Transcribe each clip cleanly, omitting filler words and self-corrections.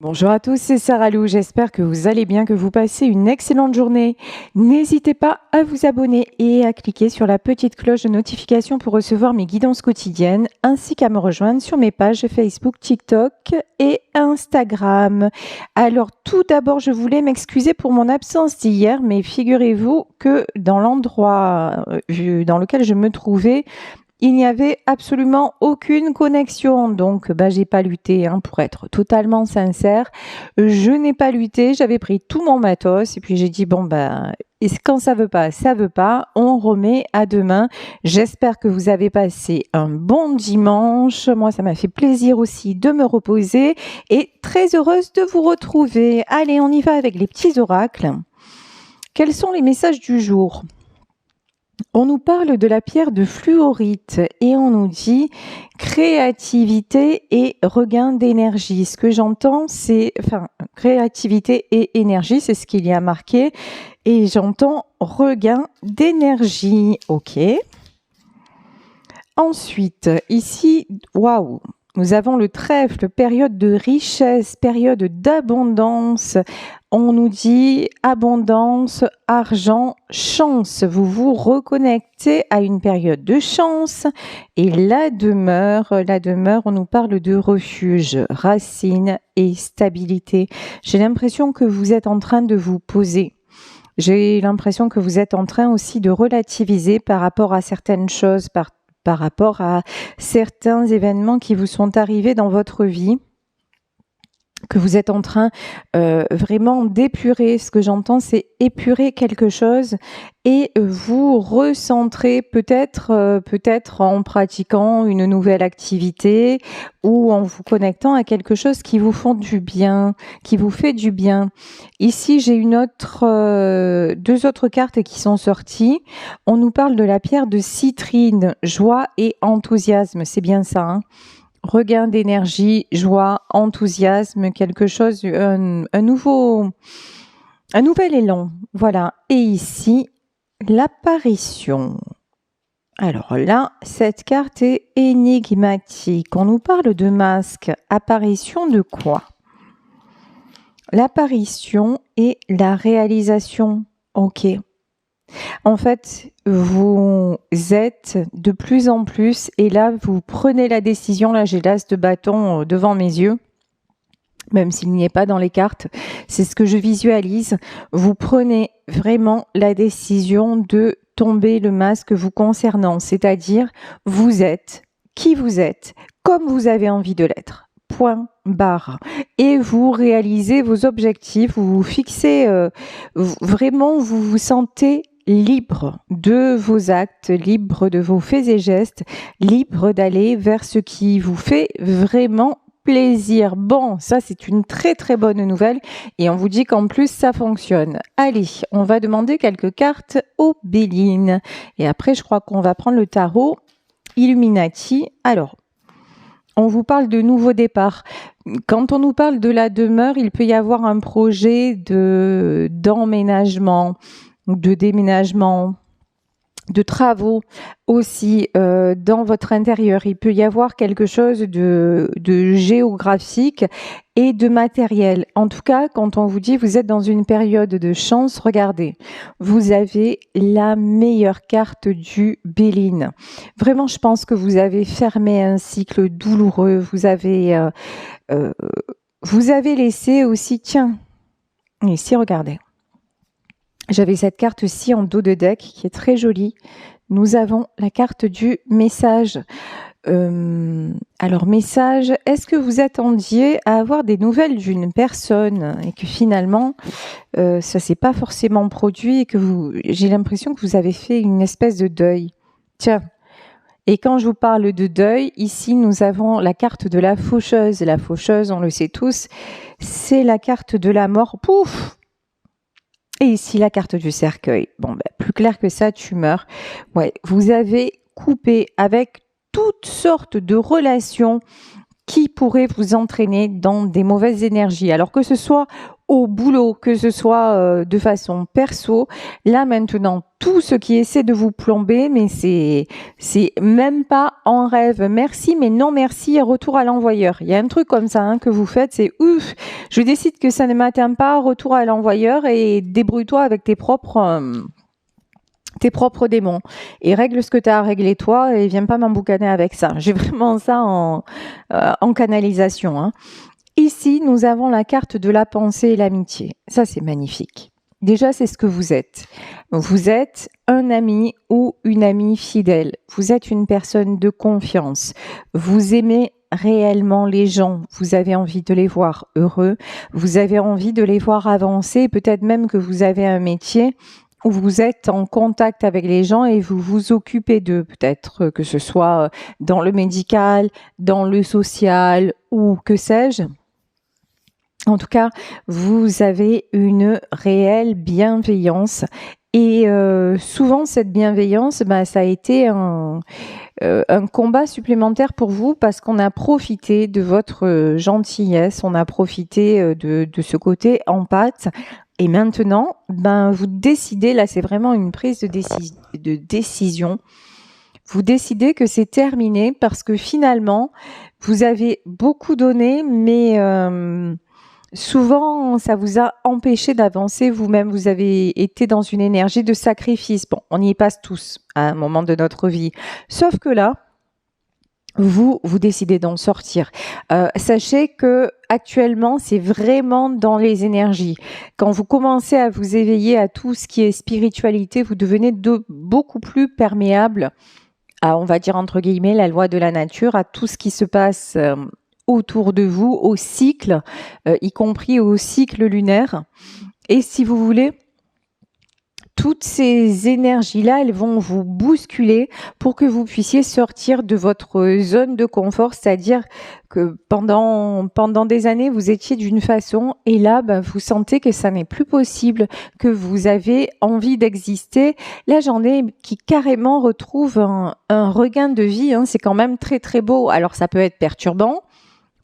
Bonjour à tous, c'est Sarah Lou. J'espère que vous allez bien, que vous passez une excellente journée. N'hésitez pas à vous abonner et à cliquer sur la petite cloche de notification pour recevoir mes guidances quotidiennes, ainsi qu'à me rejoindre sur mes pages Facebook, TikTok et Instagram. Alors tout d'abord, je voulais m'excuser pour mon absence d'hier, mais figurez-vous que dans l'endroit dans lequel je me trouvais, il n'y avait absolument aucune connexion, donc j'ai pas lutté, pour être totalement sincère. Je n'ai pas lutté, j'avais pris tout mon matos et puis j'ai dit quand ça veut pas, on remet à demain. J'espère que vous avez passé un bon dimanche. Moi, ça m'a fait plaisir aussi de me reposer et très heureuse de vous retrouver. Allez, on y va avec les petits oracles. Quels sont les messages du jour ? On nous parle de la pierre de fluorite et on nous dit créativité et regain d'énergie. Ce que j'entends, c'est, créativité et énergie, c'est ce qu'il y a marqué. Et j'entends regain d'énergie. Ok. Ensuite, ici, waouh, nous avons le trèfle, période de richesse, période d'abondance. On nous dit abondance, argent, chance. Vous vous reconnectez à une période de chance. Et la demeure, on nous parle de refuge, racine et stabilité. J'ai l'impression que vous êtes en train de vous poser. J'ai l'impression que vous êtes en train aussi de relativiser par rapport à certaines choses, par rapport à certains événements qui vous sont arrivés dans votre vie, que vous êtes en train vraiment d'épurer. Ce que j'entends, c'est épurer quelque chose et vous recentrer peut-être en pratiquant une nouvelle activité ou en vous connectant à quelque chose qui vous fait du bien, Ici, j'ai deux autres cartes qui sont sorties. On nous parle de la pierre de citrine, joie et enthousiasme. C'est bien ça, Regain d'énergie, joie, enthousiasme, quelque chose, un nouvel élan. Voilà. Et ici, l'apparition. Alors là, cette carte est énigmatique. On nous parle de masque. Apparition de quoi ? L'apparition et la réalisation. Ok. En fait, vous êtes de plus en plus, et là, vous prenez la décision, là, j'ai l'as de bâton devant mes yeux, même s'il n'y est pas dans les cartes, c'est ce que je visualise. Vous prenez vraiment la décision de tomber le masque vous concernant, c'est-à-dire, vous êtes qui vous êtes, comme vous avez envie de l'être. Point barre. Et vous réalisez vos objectifs, vous vous fixez, vraiment, vous vous sentez libre de vos actes, libre de vos faits et gestes, libre d'aller vers ce qui vous fait vraiment plaisir. Bon, ça c'est une très très bonne nouvelle et on vous dit qu'en plus ça fonctionne. Allez, on va demander quelques cartes aux Bélines et après je crois qu'on va prendre le tarot Illuminati. Alors, on vous parle de nouveau départ. Quand on nous parle de la demeure, il peut y avoir un projet d'emménagement, de déménagement, de travaux aussi dans votre intérieur. Il peut y avoir quelque chose de géographique et de matériel. En tout cas, quand on vous dit vous êtes dans une période de chance, regardez, vous avez la meilleure carte du Béline. Vraiment, je pense que vous avez fermé un cycle douloureux. Vous avez laissé aussi, tiens, ici, regardez. J'avais cette carte-ci en dos de deck qui est très jolie. Nous avons la carte du message. Alors, message, est-ce que vous attendiez à avoir des nouvelles d'une personne et que finalement, ça s'est pas forcément produit et que j'ai l'impression que vous avez fait une espèce de deuil. Tiens. Et quand je vous parle de deuil, ici, nous avons la carte de la faucheuse. La faucheuse, on le sait tous, c'est la carte de la mort. Pouf! Et ici, la carte du cercueil. Bon, plus clair que ça, tu meurs. Ouais, vous avez coupé avec toutes sortes de relations qui pourrait vous entraîner dans des mauvaises énergies. Alors que ce soit au boulot, que ce soit de façon perso, là maintenant, tout ce qui essaie de vous plomber, mais c'est même pas en rêve. Merci, mais non merci, retour à l'envoyeur. Il y a un truc comme ça que vous faites, c'est ouf, je décide que ça ne m'atteint pas, retour à l'envoyeur et débrouille-toi avec tes propres démons et règle ce que tu as à régler toi et viens pas m'emboucaner avec ça. J'ai vraiment ça en canalisation. Ici, nous avons la carte de la pensée et l'amitié. Ça, c'est magnifique. Déjà, c'est ce que vous êtes. Vous êtes un ami ou une amie fidèle. Vous êtes une personne de confiance. Vous aimez réellement les gens. Vous avez envie de les voir heureux. Vous avez envie de les voir avancer. Peut-être même que vous avez un métier où vous êtes en contact avec les gens et vous vous occupez d'eux, peut-être que ce soit dans le médical, dans le social ou que sais-je. En tout cas, vous avez une réelle bienveillance et souvent cette bienveillance, ça a été un combat supplémentaire pour vous parce qu'on a profité de votre gentillesse, on a profité de ce côté empathe. Et maintenant, vous décidez, là c'est vraiment une prise de décision, vous décidez que c'est terminé parce que finalement, vous avez beaucoup donné, mais souvent ça vous a empêché d'avancer vous-même, vous avez été dans une énergie de sacrifice. Bon, on y passe tous à un moment de notre vie, sauf que là, vous décidez d'en sortir. Sachez que actuellement, c'est vraiment dans les énergies. Quand vous commencez à vous éveiller à tout ce qui est spiritualité, vous devenez beaucoup plus perméable à, on va dire entre guillemets, la loi de la nature, à tout ce qui se passe autour de vous, au cycle, y compris au cycle lunaire. Et si vous voulez, toutes ces énergies-là, elles vont vous bousculer pour que vous puissiez sortir de votre zone de confort, c'est-à-dire que pendant des années, vous étiez d'une façon et là, vous sentez que ça n'est plus possible, que vous avez envie d'exister. Là, j'en ai qui carrément retrouvent un regain de vie, c'est quand même très très beau. Alors, ça peut être perturbant,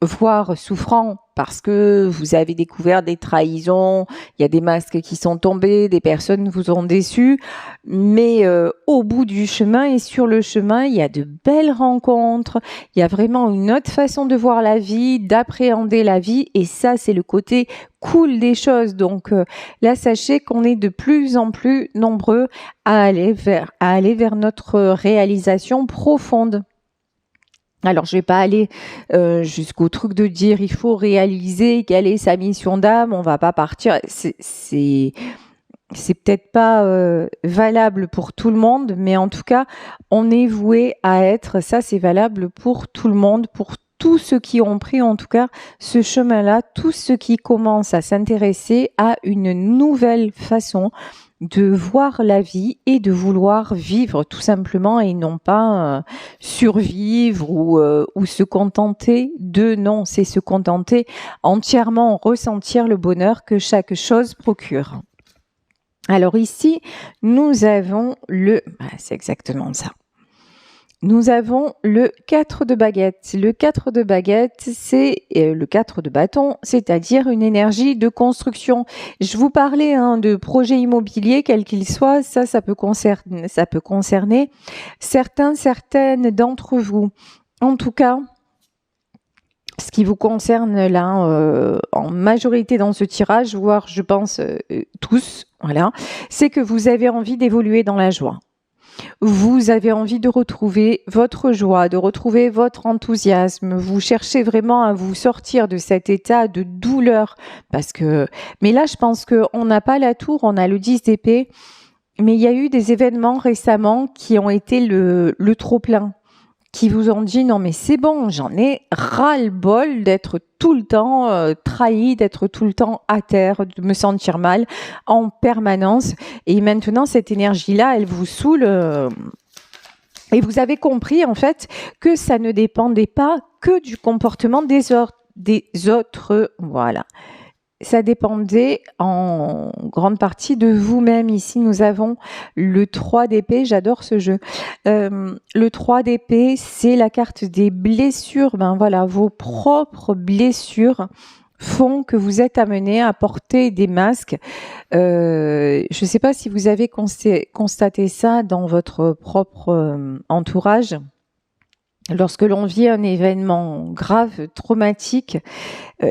voire souffrant parce que vous avez découvert des trahisons, il y a des masques qui sont tombés, des personnes vous ont déçu, mais au bout du chemin et sur le chemin, il y a de belles rencontres, il y a vraiment une autre façon de voir la vie, d'appréhender la vie et ça c'est le côté cool des choses. Donc là sachez qu'on est de plus en plus nombreux à aller vers notre réalisation profonde. Alors, je vais pas aller jusqu'au truc de dire il faut réaliser quelle est sa mission d'âme. On va pas partir. C'est peut-être pas valable pour tout le monde, mais en tout cas, on est voué à être. Ça, c'est valable pour tout le monde, pour tous ceux qui ont pris en tout cas ce chemin-là, tous ceux qui commencent à s'intéresser à une nouvelle façon de voir la vie et de vouloir vivre tout simplement et non pas survivre ou se contenter de non, c'est se contenter entièrement, ressentir le bonheur que chaque chose procure. Alors ici, nous avons c'est exactement ça. Nous avons le 4 de baguette. Le 4 de baguette, c'est le 4 de bâton, c'est-à-dire une énergie de construction. Je vous parlais de projets immobiliers, quels qu'ils soient, ça peut concerner certaines d'entre vous. En tout cas, ce qui vous concerne là, en majorité dans ce tirage, voire je pense tous, voilà, c'est que vous avez envie d'évoluer dans la joie. Vous avez envie de retrouver votre joie, de retrouver votre enthousiasme. Vous cherchez vraiment à vous sortir de cet état de douleur. Mais là, je pense qu'on n'a pas la tour, on a le 10 d'épée. Mais il y a eu des événements récemment qui ont été le trop-plein, qui vous ont dit non mais c'est bon, j'en ai ras-le-bol d'être tout le temps trahi, d'être tout le temps à terre, de me sentir mal en permanence. Et maintenant cette énergie-là, elle vous saoule. Et vous avez compris en fait que ça ne dépendait pas que du comportement des autres. Voilà. ça dépendait en grande partie de vous-même. Ici, nous avons le 3 d'épée. J'adore ce jeu. Le 3 d'épée, c'est la carte des blessures. Ben voilà, vos propres blessures font que vous êtes amené à porter des masques. Je ne sais pas si vous avez constaté ça dans votre propre entourage. Lorsque l'on vit un événement grave, traumatique,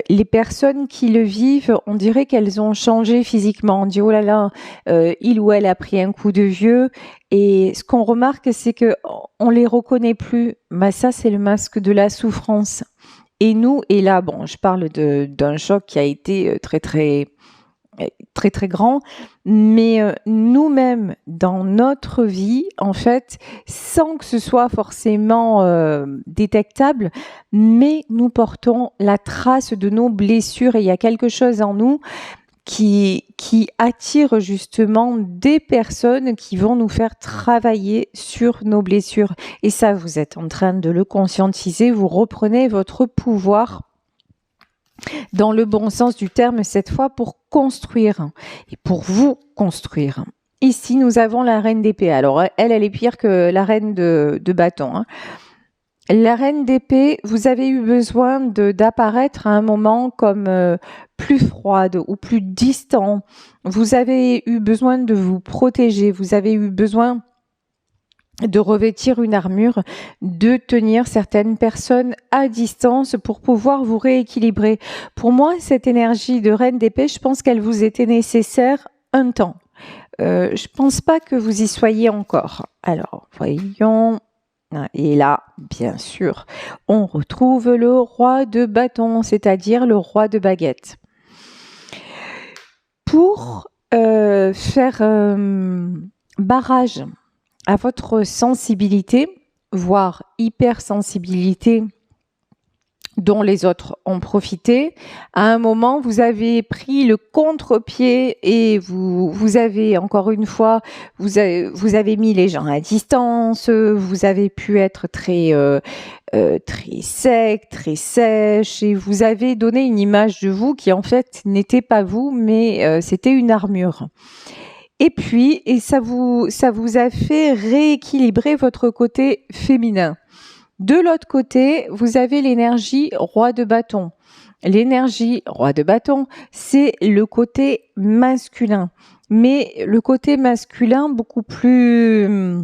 les personnes qui le vivent, on dirait qu'elles ont changé physiquement. On dit oh là là, il ou elle a pris un coup de vieux. Et ce qu'on remarque, c'est que on les reconnaît plus. Mais ça, c'est le masque de la souffrance. Et nous, et là, bon, je parle d'un choc qui a été très grand, mais nous-mêmes dans notre vie, en fait, sans que ce soit forcément détectable, mais nous portons la trace de nos blessures et il y a quelque chose en nous qui attire justement des personnes qui vont nous faire travailler sur nos blessures. Et ça, vous êtes en train de le conscientiser, vous reprenez votre pouvoir dans le bon sens du terme cette fois pour construire et pour vous construire. Ici, nous avons la reine d'épée. Alors, elle est pire que la reine de bâton. Hein. La reine d'épée, vous avez eu besoin d'apparaître à un moment comme plus froide ou plus distant. Vous avez eu besoin de vous protéger. Vous avez eu besoin de revêtir une armure, de tenir certaines personnes à distance pour pouvoir vous rééquilibrer. Pour moi, cette énergie de reine d'épée, je pense qu'elle vous était nécessaire un temps. Je pense pas que vous y soyez encore. Alors, voyons. Et là, bien sûr, on retrouve le roi de bâton, c'est-à-dire le roi de baguette. Pour faire barrage à votre sensibilité, voire hypersensibilité dont les autres ont profité. À un moment, vous avez pris le contre-pied et vous avez, encore une fois, vous avez mis les gens à distance, vous avez pu être très sec, très sèche et vous avez donné une image de vous qui en fait n'était pas vous, mais c'était une armure. Et puis, ça vous a fait rééquilibrer votre côté féminin. De l'autre côté, vous avez l'énergie roi de bâton. L'énergie roi de bâton, c'est le côté masculin. Mais le côté masculin beaucoup plus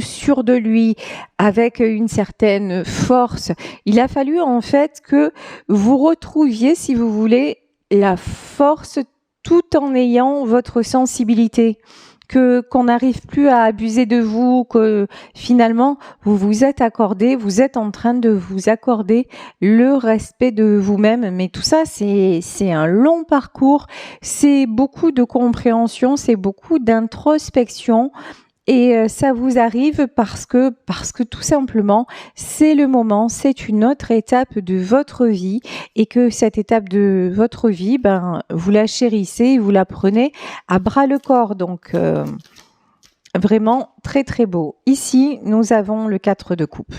sûr de lui, avec une certaine force. Il a fallu en fait que vous retrouviez, si vous voulez, la force tout en ayant votre sensibilité. Qu'on n'arrive plus à abuser de vous, que finalement vous vous êtes accordé, vous êtes en train de vous accorder le respect de vous-même. Mais tout ça, c'est un long parcours, c'est beaucoup de compréhension, c'est beaucoup d'introspection. Et ça vous arrive parce que tout simplement, c'est le moment, c'est une autre étape de votre vie et que cette étape de votre vie, vous la chérissez, vous la prenez à bras le corps. Donc, vraiment très très beau. Ici, nous avons le 4 de coupe.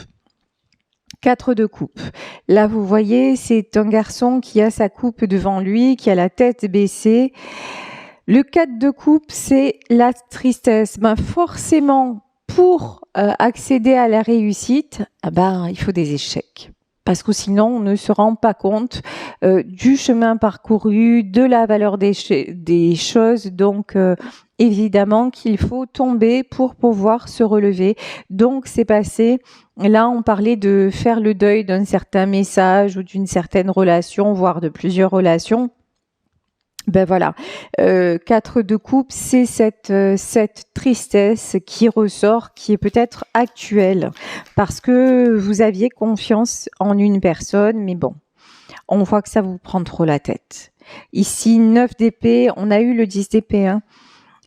4 de coupe. Là, vous voyez, c'est un garçon qui a sa coupe devant lui, qui a la tête baissée. Le 4 de coupe, c'est la tristesse. Forcément, pour accéder à la réussite, il faut des échecs. Parce que sinon, on ne se rend pas compte du chemin parcouru, de la valeur des choses. Donc, évidemment qu'il faut tomber pour pouvoir se relever. Donc, c'est passé. Là, on parlait de faire le deuil d'un certain message ou d'une certaine relation, voire de plusieurs relations. Voilà, 4 de coupe, c'est cette tristesse qui ressort, qui est peut-être actuelle, parce que vous aviez confiance en une personne, mais bon, on voit que ça vous prend trop la tête. Ici, 9 d'épée, on a eu le 10 d'épée,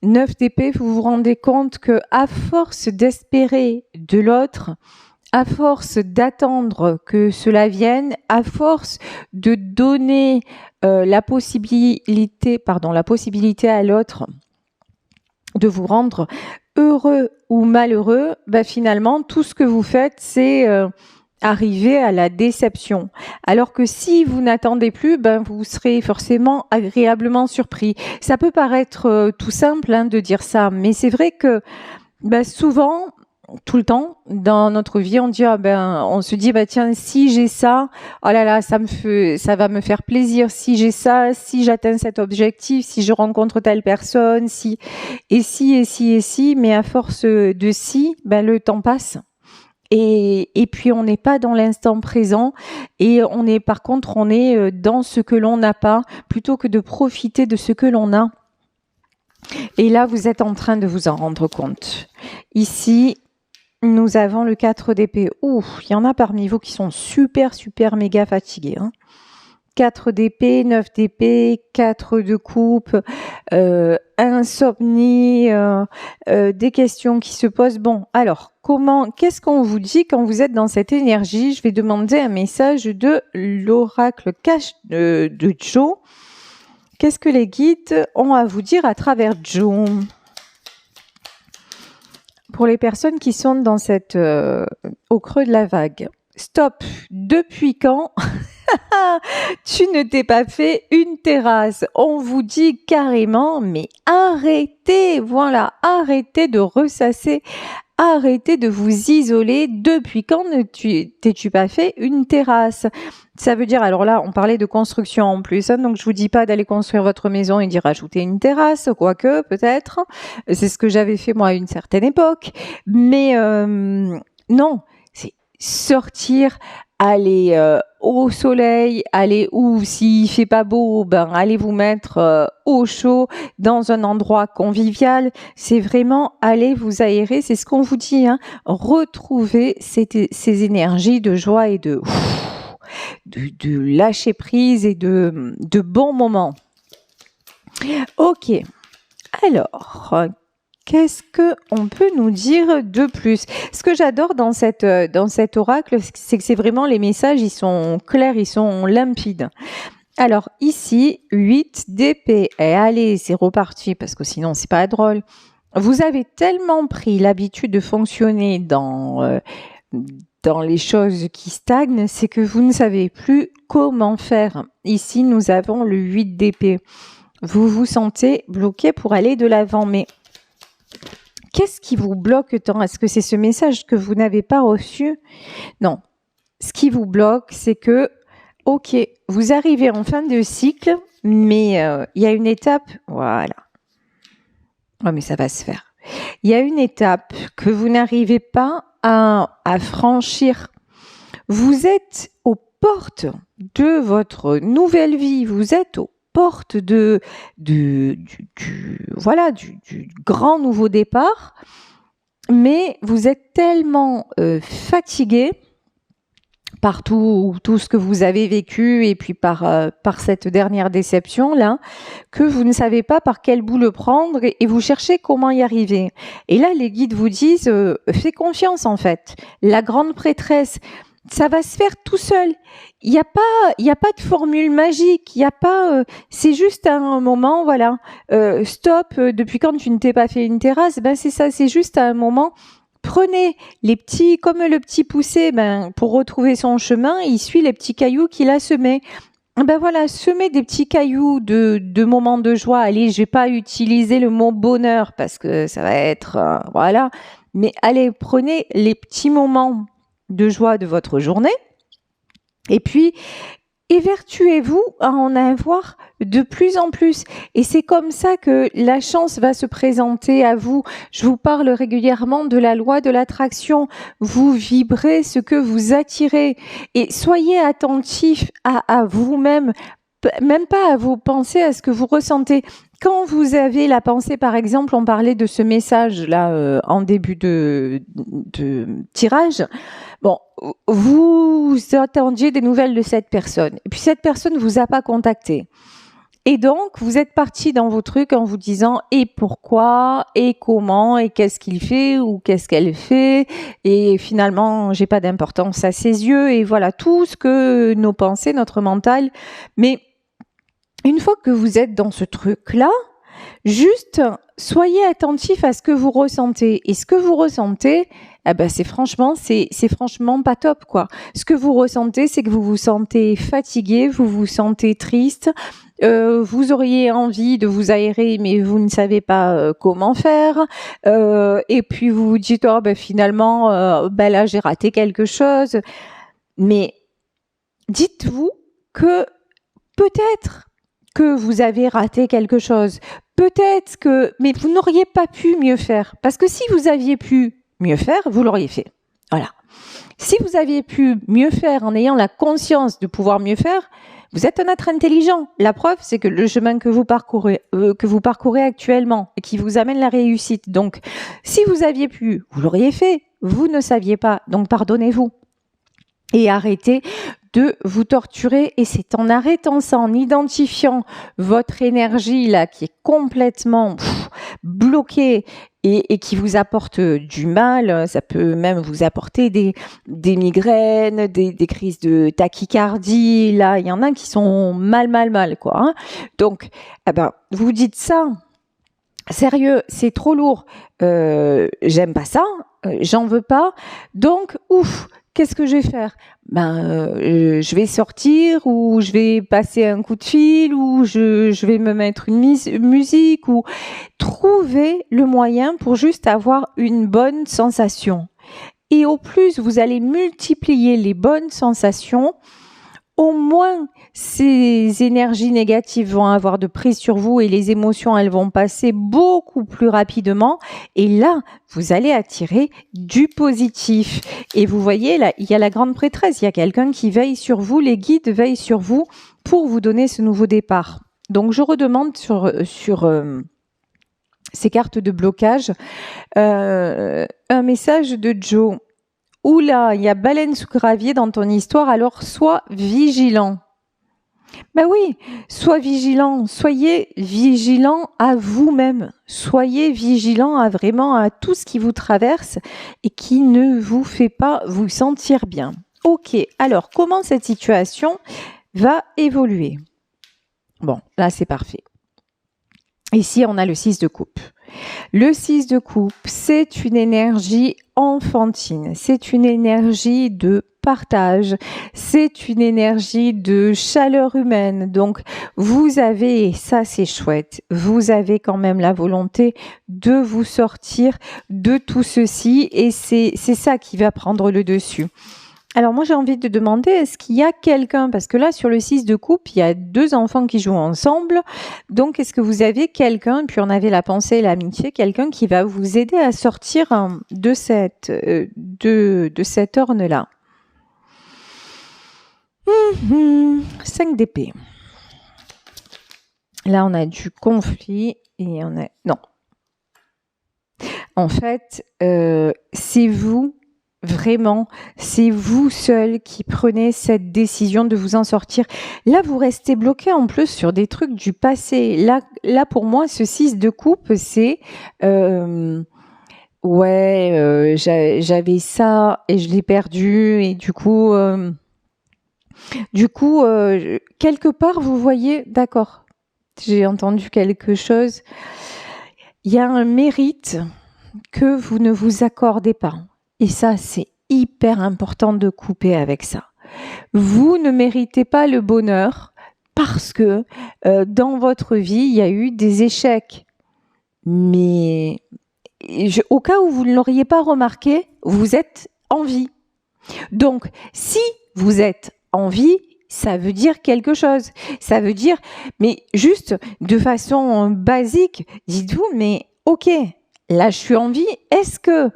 9 d'épée, vous vous rendez compte que à force d'espérer de l'autre, à force d'attendre que cela vienne, à force de donner la possibilité à l'autre de vous rendre heureux ou malheureux, finalement, tout ce que vous faites, c'est arriver à la déception. Alors que si vous n'attendez plus, ben vous serez forcément agréablement surpris. Ça peut paraître tout simple de dire ça, mais c'est vrai que souvent, tout le temps, dans notre vie, on se dit tiens, si j'ai ça, oh là là, ça va me faire plaisir. Si j'ai ça, si j'atteins cet objectif, si je rencontre telle personne, si, mais à force de si, le temps passe. Et puis on n'est pas dans l'instant présent et on est dans ce que l'on n'a pas plutôt que de profiter de ce que l'on a. Et là, vous êtes en train de vous en rendre compte. Ici, nous avons le 4 d'épée. Ouh, il y en a parmi vous qui sont super, méga fatigués. 4 d'épée, 9 d'épée, 4 de coupe, insomnie, des questions qui se posent. Bon, alors, qu'est-ce qu'on vous dit quand vous êtes dans cette énergie? Je vais demander un message de l'oracle cache de Joe. Qu'est-ce que les guides ont à vous dire à travers Joe? Pour les personnes qui sont dans au creux de la vague. Stop. Depuis quand tu ne t'es pas fait une terrasse? On vous dit carrément, mais arrêtez, arrêtez de ressasser, arrêtez de vous isoler. Depuis quand ne t'es-tu pas fait une terrasse? Ça veut dire, alors là, on parlait de construction en plus, donc je vous dis pas d'aller construire votre maison et d'y rajouter une terrasse, quoique, peut-être. C'est ce que j'avais fait moi à une certaine époque. Mais non, c'est sortir, aller au soleil, aller où s'il fait pas beau, allez vous mettre au chaud dans un endroit convivial. C'est vraiment aller vous aérer, c'est ce qu'on vous dit, retrouver ces énergies de joie et de lâcher prise et de bons moments. Ok, alors qu'est-ce qu'on peut nous dire de plus? Ce que j'adore dans cet oracle, c'est que c'est vraiment les messages, ils sont clairs, ils sont limpides. Alors ici, 8 d'épée. Et allez, c'est reparti parce que sinon c'est pas drôle. Vous avez tellement pris l'habitude de fonctionner dans les choses qui stagnent, c'est que vous ne savez plus comment faire. Ici, nous avons le 8 d'épée. Vous vous sentez bloqué pour aller de l'avant, mais qu'est-ce qui vous bloque tant? Est-ce que c'est ce message que vous n'avez pas reçu? Non. Ce qui vous bloque, c'est que, ok, vous arrivez en fin de cycle, mais il y a une étape, voilà. Oh, mais ça va se faire. Il y a une étape que vous n'arrivez pas à franchir. Vous êtes aux portes de votre nouvelle vie. Vous êtes aux portes du grand nouveau départ, mais vous êtes tellement fatigué par tout ce que vous avez vécu et puis par cette dernière déception là, que vous ne savez pas par quel bout le prendre et vous cherchez comment y arriver. Et là, les guides vous disent fais confiance en fait. La grande prêtresse, ça va se faire tout seul. Il y a pas de formule magique. Il y a pas. C'est juste un moment, voilà. Stop. Depuis quand tu ne t'es pas fait une terrasse? C'est ça. C'est juste un moment. Prenez les petits, comme le petit poussé, pour retrouver son chemin, il suit les petits cailloux qu'il a semés. Voilà, semez des petits cailloux de moments de joie. Allez, je vais pas utiliser le mot bonheur parce que ça va être voilà. Mais allez, prenez les petits moments de joie de votre journée. Et puis, évertuez-vous à en avoir de plus en plus. Et c'est comme ça que la chance va se présenter à vous. Je vous parle régulièrement de la loi de l'attraction. Vous vibrez ce que vous attirez. Et soyez attentifs à vous-même, même pas à vos pensées, à ce que vous ressentez. Quand vous avez la pensée, par exemple, on parlait de ce message-là en début de tirage. Bon, vous attendiez des nouvelles de cette personne. Et puis cette personne vous a pas contacté. Et donc, vous êtes parti dans vos trucs en vous disant et pourquoi, et comment, et qu'est-ce qu'il fait, ou qu'est-ce qu'elle fait. Et finalement, j'ai pas d'importance à ses yeux. Et voilà, tout ce que nos pensées, notre mental. Mais une fois que vous êtes dans ce truc-là, juste soyez attentif à ce que vous ressentez. Et ce que vous ressentez, c'est franchement pas top, quoi. Ce que vous ressentez, c'est que vous vous sentez fatigué, vous vous sentez triste, vous auriez envie de vous aérer, mais vous ne savez pas comment faire. Et puis vous vous dites, finalement, là j'ai raté quelque chose. Mais dites-vous que peut-être que vous avez raté quelque chose. Peut-être que, mais vous n'auriez pas pu mieux faire. Parce que si vous aviez pu mieux faire, vous l'auriez fait. Voilà. Si vous aviez pu mieux faire en ayant la conscience de pouvoir mieux faire, vous êtes un être intelligent. La preuve, c'est que le chemin que vous parcourez actuellement et qui vous amène la réussite. Donc, si vous aviez pu, vous l'auriez fait. Vous ne saviez pas. Donc, pardonnez-vous. Et arrêtez de vous torturer, et c'est en arrêtant ça, en identifiant votre énergie là qui est complètement bloquée et qui vous apporte du mal. Ça peut même vous apporter des migraines, des crises de tachycardie. Là, il y en a qui sont mal quoi. Hein. Donc, vous dites ça. Sérieux, c'est trop lourd. J'aime pas ça. J'en veux pas. Donc, qu'est-ce que je vais faire ? Je vais sortir, ou je vais passer un coup de fil, ou je vais me mettre une musique, ou trouver le moyen pour juste avoir une bonne sensation. Et au plus vous allez multiplier les bonnes sensations, au moins ces énergies négatives vont avoir de prise sur vous et les émotions, elles vont passer beaucoup plus rapidement. Et là, vous allez attirer du positif. Et vous voyez, là, il y a la grande prêtresse, il y a quelqu'un qui veille sur vous, les guides veillent sur vous pour vous donner ce nouveau départ. Donc, je redemande sur ces cartes de blocage un message de Joe. Oula, il y a baleine sous gravier dans ton histoire, alors sois vigilant. Oui, soyez vigilant à vous-même. Soyez vigilant à tout ce qui vous traverse et qui ne vous fait pas vous sentir bien. Ok, alors comment cette situation va évoluer ? Bon, là c'est parfait. Ici, on a le 6 de coupe. Le 6 de coupe, c'est une énergie enfantine, c'est une énergie de partage, c'est une énergie de chaleur humaine. Donc, vous avez, ça c'est chouette, vous avez quand même la volonté de vous sortir de tout ceci, et c'est ça qui va prendre le dessus. Alors moi j'ai envie de demander, est-ce qu'il y a quelqu'un, parce que là sur le 6 de coupe, il y a 2 enfants qui jouent ensemble, donc est-ce que vous avez quelqu'un, puis on avait la pensée et l'amitié, quelqu'un qui va vous aider à sortir de cette orne-là. 5 d'épée. Là on a du conflit et on a... Non. En fait, c'est vous. Vraiment, c'est vous seul qui prenez cette décision de vous en sortir. Là, vous restez bloqué en plus sur des trucs du passé. Là pour moi, ce 6 de coupe, c'est j'avais ça et je l'ai perdu, et du coup, quelque part, vous voyez, d'accord, j'ai entendu quelque chose. Il y a un mérite que vous ne vous accordez pas. Et ça, c'est hyper important de couper avec ça. Vous ne méritez pas le bonheur parce que dans votre vie, il y a eu des échecs. Mais au cas où vous ne l'auriez pas remarqué, vous êtes en vie. Donc, si vous êtes en vie, ça veut dire quelque chose. Ça veut dire, mais juste de façon basique, dites-vous, mais ok, là je suis en vie, est-ce que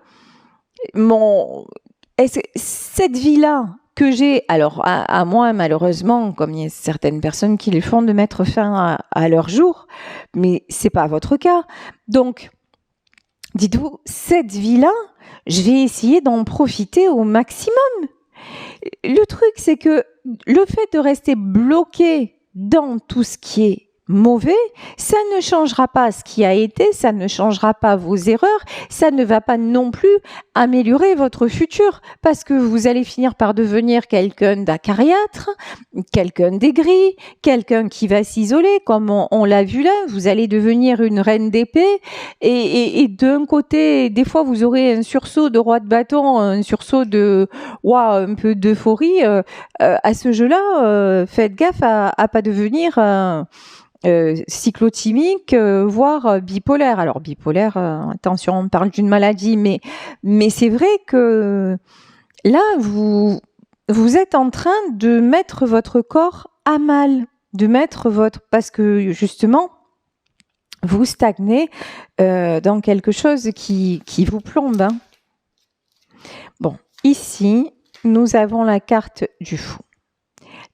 cette vie-là que j'ai, alors à moi malheureusement, comme il y a certaines personnes qui le font, de mettre fin à leur jour, mais c'est pas votre cas. Donc, dites-vous, cette vie-là, je vais essayer d'en profiter au maximum. Le truc, c'est que le fait de rester bloqué dans tout ce qui est mauvais, ça ne changera pas ce qui a été, ça ne changera pas vos erreurs, ça ne va pas non plus améliorer votre futur, parce que vous allez finir par devenir quelqu'un d'acariâtre, quelqu'un d'aigri, quelqu'un qui va s'isoler, comme on l'a vu là, vous allez devenir une reine d'épée, et d'un côté, des fois vous aurez un sursaut de roi de bâton, un sursaut de un peu d'euphorie. À ce jeu-là, faites gaffe à pas devenir cyclotimique, voire bipolaire. Alors bipolaire, attention, on parle d'une maladie, mais c'est vrai que là, vous êtes en train de mettre votre corps à mal, parce que justement, vous stagnez dans quelque chose qui vous plombe. Hein. Bon, ici, nous avons la carte du fou.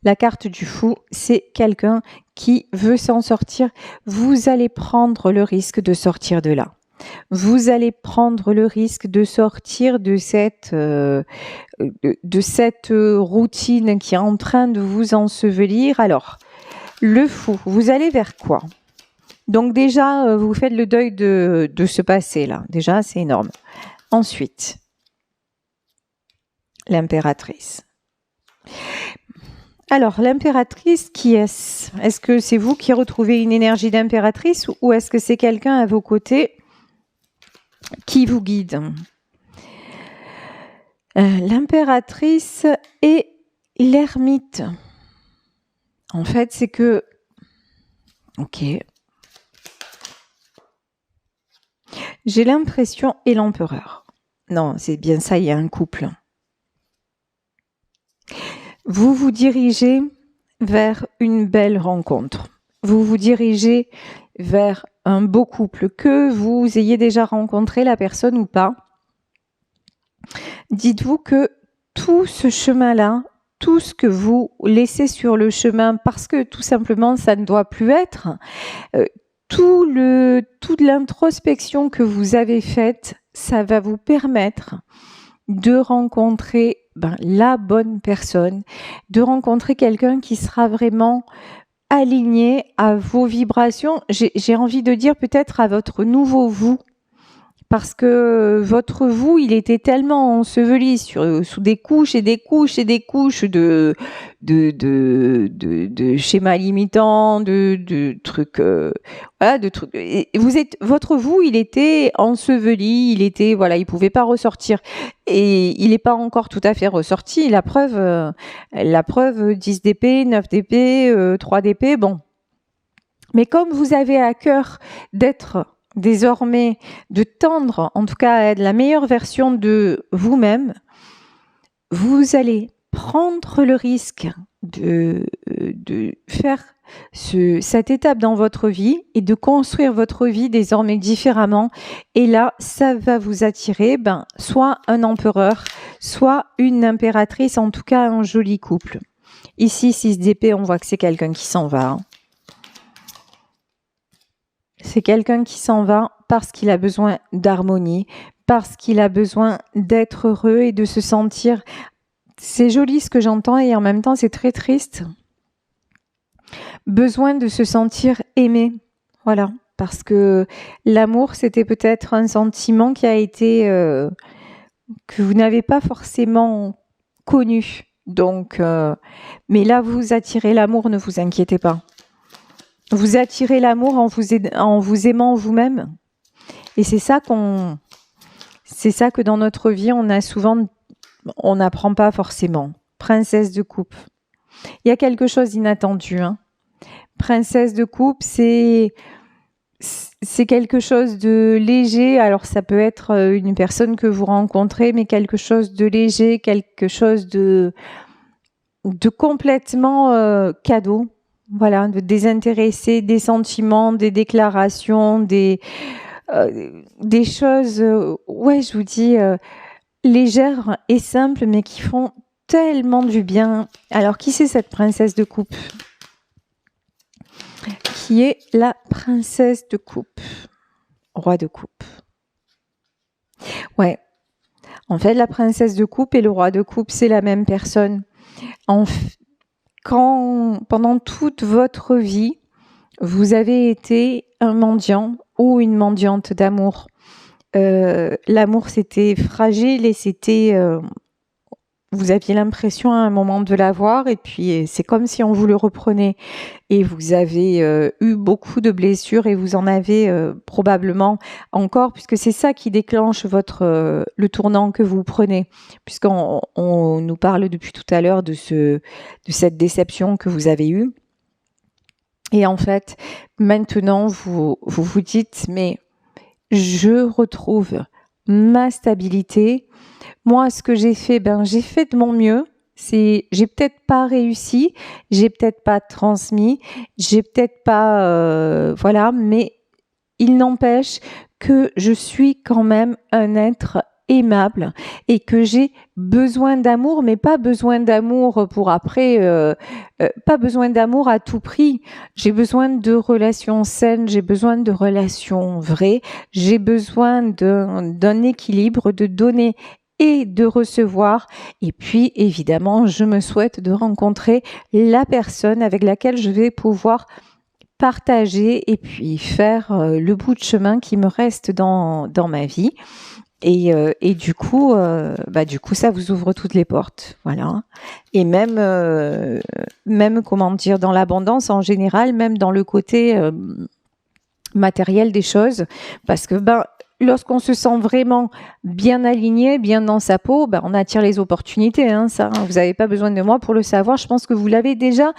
La carte du fou, c'est quelqu'un qui veut s'en sortir. Vous allez prendre le risque de sortir de là. Vous allez prendre le risque de sortir de cette routine qui est en train de vous ensevelir. Alors, le fou, vous allez vers quoi? Donc déjà, vous faites le deuil de ce passé-là. Déjà, c'est énorme. Ensuite, l'impératrice. Alors, l'impératrice, qui est-ce? Est-ce que c'est vous qui retrouvez une énergie d'impératrice ou est-ce que c'est quelqu'un à vos côtés qui vous guide? L'impératrice et l'ermite. En fait, c'est que... Ok. J'ai l'impression... Et l'empereur. Non, c'est bien ça, il y a un couple. Vous vous dirigez vers une belle rencontre. Vous vous dirigez vers un beau couple, que vous ayez déjà rencontré la personne ou pas. Dites-vous que tout ce chemin-là, tout ce que vous laissez sur le chemin, parce que tout simplement ça ne doit plus être, toute l'introspection que vous avez faite, ça va vous permettre de rencontrer la bonne personne, de rencontrer quelqu'un qui sera vraiment aligné à vos vibrations. J'ai envie de dire peut-être à votre nouveau vous, parce que votre vous, il était tellement enseveli sous des couches et des couches et des couches de schémas limitants, de trucs, voilà, de trucs. Et votre vous, il était enseveli, il pouvait pas ressortir. Et il n'est pas encore tout à fait ressorti. La preuve 10 d'épée, 9 d'épée, 3 d'épée, bon. Mais comme vous avez à cœur d'être désormais, de tendre, en tout cas, à être la meilleure version de vous-même, vous allez prendre le risque de faire cette étape dans votre vie et de construire votre vie désormais différemment. Et là, ça va vous attirer soit un empereur, soit une impératrice, en tout cas un joli couple. Ici, 6 d'épée, on voit que c'est quelqu'un qui s'en va. Hein. C'est quelqu'un qui s'en va parce qu'il a besoin d'harmonie, parce qu'il a besoin d'être heureux et de se sentir... C'est joli ce que j'entends et en même temps c'est très triste. Besoin de se sentir aimé. Voilà. Parce que l'amour, c'était peut-être un sentiment qui a été... que vous n'avez pas forcément connu. Donc, mais là, vous attirez l'amour, ne vous inquiétez pas. Vous attirez l'amour en vous aimant vous-même. Et c'est ça que dans notre vie, on n'apprend pas forcément. Princesse de coupe. Il y a quelque chose d'inattendu. Hein. Princesse de coupe, c'est quelque chose de léger. Alors, ça peut être une personne que vous rencontrez, mais quelque chose de léger, quelque chose de complètement cadeau. Voilà, de désintéressé, des sentiments, des déclarations, des choses, je vous dis, légères et simples, mais qui font tellement du bien. Alors, qui c'est cette princesse de coupe? Qui est la princesse de coupe? Roi de coupe. Ouais. En fait, la princesse de coupe et le roi de coupe, c'est la même personne. Pendant toute votre vie, vous avez été un mendiant ou une mendiante d'amour. L'amour, c'était fragile et c'était... vous aviez l'impression à un moment de l'avoir et puis c'est comme si on vous le reprenait. Et vous avez eu beaucoup de blessures et vous en avez probablement encore, puisque c'est ça qui déclenche le tournant que vous prenez. Puisqu'on nous parle depuis tout à l'heure de cette déception que vous avez eue. Et en fait, maintenant, vous dites, mais je retrouve ma stabilité. Moi, ce que j'ai fait, j'ai fait de mon mieux. J'ai peut-être pas réussi, j'ai peut-être pas transmis, j'ai peut-être pas, voilà, mais il n'empêche que je suis quand même un être aimable et que j'ai besoin d'amour, mais pas besoin d'amour pour après, pas besoin d'amour à tout prix. J'ai besoin de relations saines, j'ai besoin de relations vraies, j'ai besoin d'un équilibre, de donner et de recevoir. Et puis, évidemment, je me souhaite de rencontrer la personne avec laquelle je vais pouvoir partager et puis faire le bout de chemin qui me reste dans ma vie. Et du coup, ça vous ouvre toutes les portes, voilà. Et même comment dire, dans l'abondance en général, même dans le côté matériel des choses, parce que lorsqu'on se sent vraiment bien aligné, bien dans sa peau, on attire les opportunités. Vous n'avez pas besoin de moi pour le savoir. Je pense que vous l'avez déjà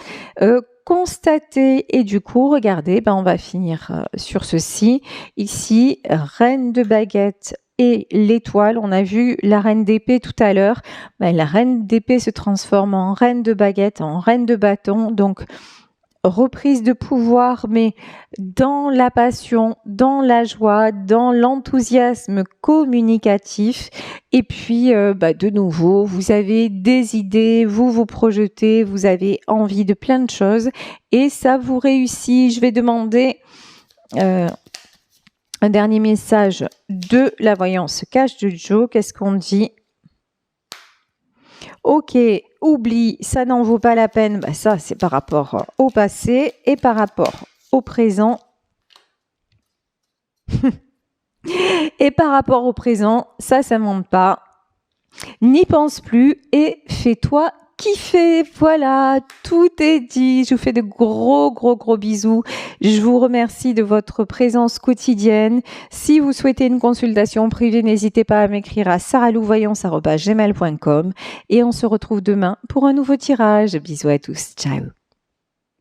constaté. Et du coup, regardez, on va finir sur ceci. Ici, reine de baguette et l'étoile. On a vu la reine d'épée tout à l'heure. La reine d'épée se transforme en reine de baguette, en reine de bâton. Donc, reprise de pouvoir, mais dans la passion, dans la joie, dans l'enthousiasme communicatif. Et puis, de nouveau, vous avez des idées, vous vous projetez, vous avez envie de plein de choses et ça vous réussit. Je vais demander un dernier message de la voyance cache de Joe. Qu'est-ce qu'on dit ? Ok, oublie, ça n'en vaut pas la peine. Ça, c'est par rapport au passé et par rapport au présent. Et par rapport au présent, ça monte pas. N'y pense plus et fais-toi kiffer. Voilà, tout est dit. Je vous fais de gros bisous. Je vous remercie de votre présence quotidienne. Si vous souhaitez une consultation privée, n'hésitez pas à m'écrire à saralouvoyance@gmail.com et on se retrouve demain pour un nouveau tirage. Bisous à tous. Ciao.